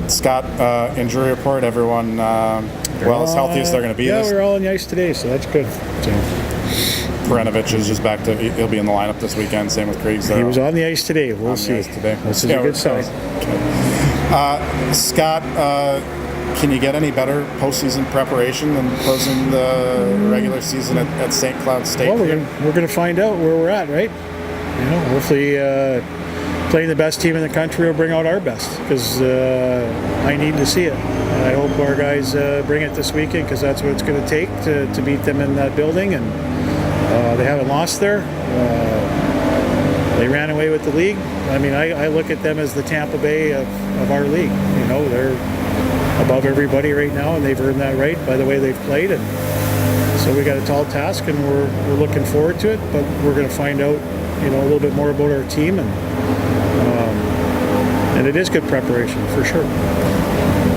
Scott, injury report. Everyone as healthy as they're going to be. Yeah, we're all on the ice today, so that's good. So. Paranovich is just back to. He'll be in the lineup this weekend. Same with Krieg. He was on the ice today. We'll see. This is a good sign. Scott, can you get any better postseason preparation than closing the regular season at St. Cloud State? Well, we're going to find out where we're at, right? Hopefully playing the best team in the country will bring out our best, because I need to see it. And I hope our guys bring it this weekend, because that's what it's going to take to beat them in that building. And they haven't lost there. They ran away with the league. I mean, I look at them as the Tampa Bay of our league. They're above everybody right now, and they've earned that right by the way they've played. And so we got a tall task, and we're looking forward to it. But we're going to find out, a little bit more about our team, and it is good preparation for sure.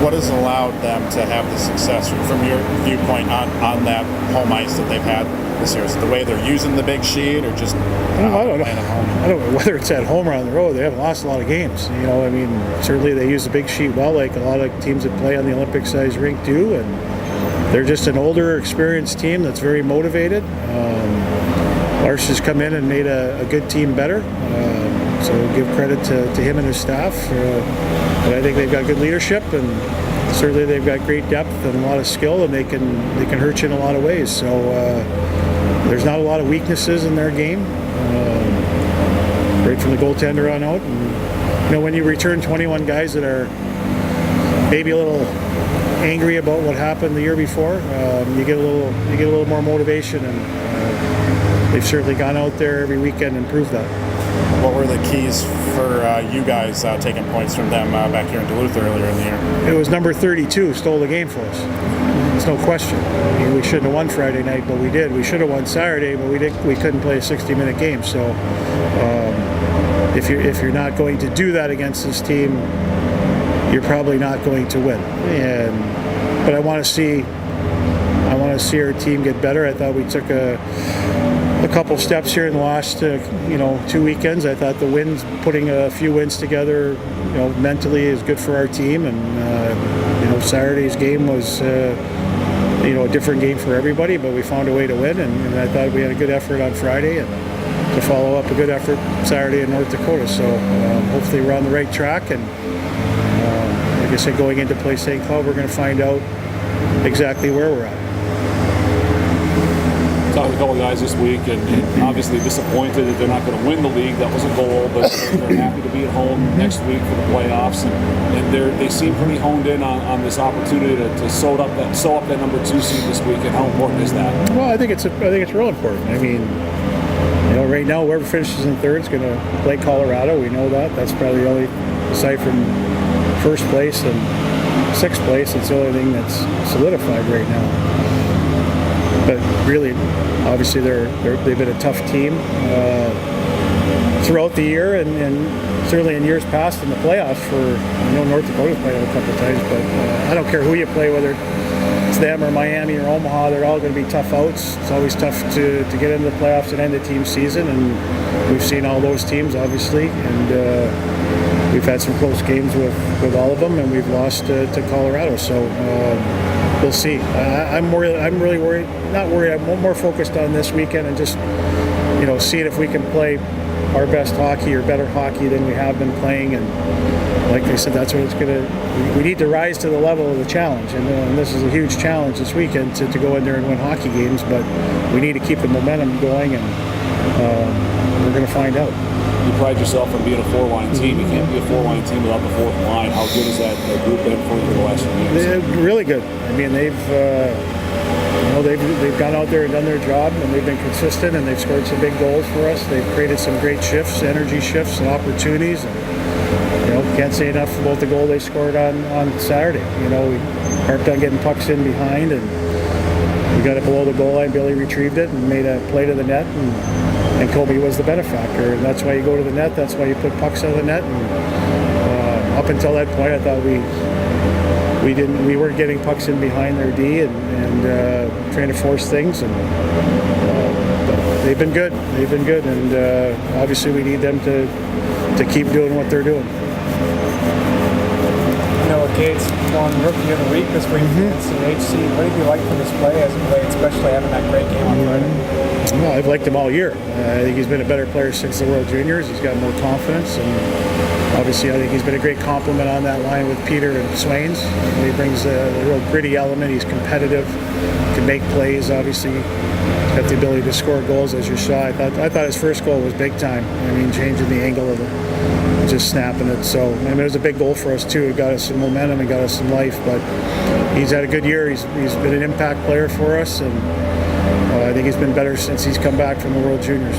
What has allowed them to have the success from your viewpoint on that home ice that they've had this year? Is it the way they're using the big sheet, or just I don't know. I don't know whether it's at home or on the road. They haven't lost a lot of games. Certainly they use the big sheet well, like a lot of teams that play on the Olympic-sized rink do, and they're just an older, experienced team that's very motivated. Lars has come in and made a good team better, so we'll give credit to him and his staff. But I think they've got good leadership, and certainly they've got great depth and a lot of skill, and they can hurt you in a lot of ways. So there's not a lot of weaknesses in their game, right from the goaltender on out. And, when you return 21 guys that are maybe a little angry about what happened the year before, you get a little more motivation, and they've certainly gone out there every weekend and proved that. What were the keys for you guys taking points from them back here in Duluth earlier in the year? It was number 32 stole the game for us. There's no question. We shouldn't have won Friday night, but we did. We should have won Saturday, but we couldn't play a 60-minute game. So if you're not going to do that against this team, you're probably not going to win. But I want to see our team get better. I thought we took a couple steps here in the last 2 weekends. I thought putting a few wins together mentally is good for our team, and Saturday's game was a different game for everybody, but we found a way to win, and I thought we had a good effort on Friday, and to follow up a good effort Saturday in North Dakota. So hopefully we're on the right track, and like I said, going into play St. Cloud, we're going to find out exactly where we're at. Talked to a couple of guys this week, and obviously disappointed that they're not going to win the league. That was a goal, but they're happy to be at home next week for the playoffs, and they seem pretty honed in on this opportunity to sew up that number 2 seed this week. And how important is that? Well, I think it's real important. I mean, right now whoever finishes in third is going to play Colorado. We know that. That's probably the only, aside from first place and 6th place, it's the only thing that's solidified right now. But really, obviously, they've been a tough team throughout the year, and certainly in years past in the playoffs. North Dakota's played them a couple of times, but I don't care who you play, whether it's them or Miami or Omaha, they're all going to be tough outs. It's always tough to get into the playoffs and end the team season, and we've seen all those teams, obvious虑, and we've had some close games with all of them, and we've lost to Colorado. So we'll see. I'm really worried. Not worried. I'm more focused on this weekend and just seeing if we can play our best hockey or better hockey than we have been playing. And like I said, that's what it's gonna. We need to rise to the level of the challenge, and this is a huge challenge this weekend to go in there and win hockey games. But we need to keep the momentum going, and we're going to find out. You pride yourself on being a 4-line team. You can't be a 4-line team without the 4th line. How good has that group been for you the last few years? They're really good. I mean, they've gone out there and done their job, and they've been consistent, and they've scored some big goals for us. They've created some great shifts, energy shifts, and opportunities. And, can't say enough about the goal they scored on Saturday. We harped on getting pucks in behind, and we got it below the goal line. Billy retrieved it and made a play to the net, and Kobe was the benefactor, and that's why you go to the net. That's why you put pucks on the net. And up until that point, I thought we weren't getting pucks in behind their D and trying to force things. And but they've been good. And obviously we need them to keep doing what they're doing. Gates won Rookie of the Week this week in CHC. What did you like from his play as he played, especially having that great game on Friday? Well, I've liked him all year. I think he's been a better player since the World Juniors. He's got more confidence, and obviously I think he's been a great complement on that line with Peter and Swains. He brings a real gritty element. He's competitive, can make plays, obviously. Got the ability to score goals, as you saw. I thought his first goal was big time. I mean, changing the angle of it, just snapping it. So, I mean, it was a big goal for us too. It got us some momentum, and got us some life. But he's had a good year. He's been an impact player for us, and I think he's been better since he's come back from the World Juniors.